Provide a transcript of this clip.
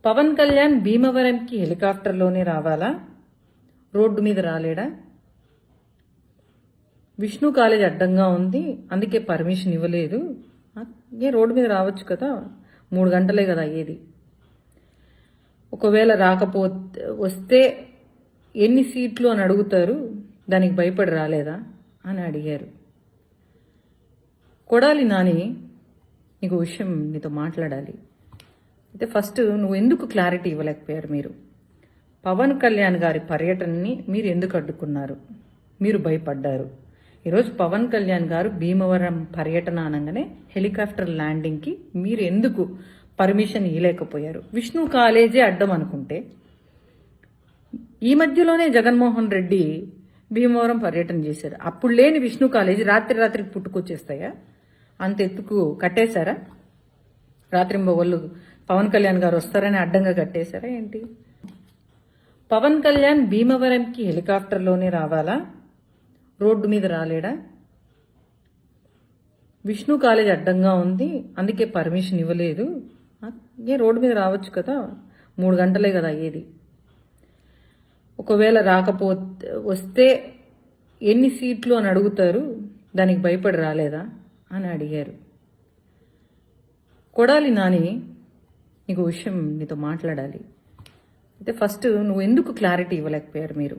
పవన్ కళ్యాణ్ భీమవరంకి హెలికాప్టర్లోనే రావాలా? రోడ్డు మీద రాలేడా? విష్ణు కాలేజ్ అడ్డంగా ఉంది, అందుకే పర్మిషన్ ఇవ్వలేదు. రోడ్డు మీద రావచ్చు కదా, 3 గంటలే కదా అయ్యేది. ఒకవేళ రాకపోతే వస్తే ఎన్ని సీట్లు అని అడుగుతారు, దానికి భయపడి రాలేదా అని అడిగారు. కొడాలి నాని, నీకు విషయం నీతో మాట్లాడాలి. అయితే ఫస్ట్ నువ్వు ఎందుకు క్లారిటీ ఇవ్వలేకపోయారు? మీరు పవన్ కళ్యాణ్ గారి పర్యటనని మీరు ఎందుకు అడ్డుకున్నారు? మీరు భయపడ్డారు. ఈరోజు పవన్ కళ్యాణ్ గారు భీమవరం పర్యటన అనగానే హెలికాప్టర్ ల్యాండింగ్కి మీరు ఎందుకు పర్మిషన్ ఇవ్వలేకపోయారు? విష్ణు కాలేజే అడ్డం అనుకుంటే ఈ మధ్యలోనే జగన్మోహన్ రెడ్డి భీమవరం పర్యటన చేశారు. అప్పుడు లేని విష్ణు కాలేజీ రాత్రికి పుట్టుకొచ్చేస్తాయా? అంత ఎత్తుకు కట్టేశారా? రాత్రింబవళ్ళు పవన్ కళ్యాణ్ గారు వస్తారని అడ్డంగా కట్టేశారా ఏంటి? పవన్ కళ్యాణ్ భీమవరంకి హెలికాప్టర్లోనే రావాలా? రోడ్డు మీద రాలేడా? విష్ణు కాలేజ్ అడ్డంగా ఉంది, అందుకే పర్మిషన్ ఇవ్వలేదు. రోడ్డు మీద రావచ్చు కదా, 3 గంటలే కదా అయ్యేది. ఒకవేళ రాకపోతే వస్తే ఎన్ని సీట్లు అని అడుగుతారు, దానికి భయపడి రాలేదా అని అడిగారు. కొడాలి నాని, నీకు విషయం నీతో మాట్లాడాలి. అయితే ఫస్ట్ నువ్వు ఎందుకు క్లారిటీ ఇవ్వలేకపోయారు? మీరు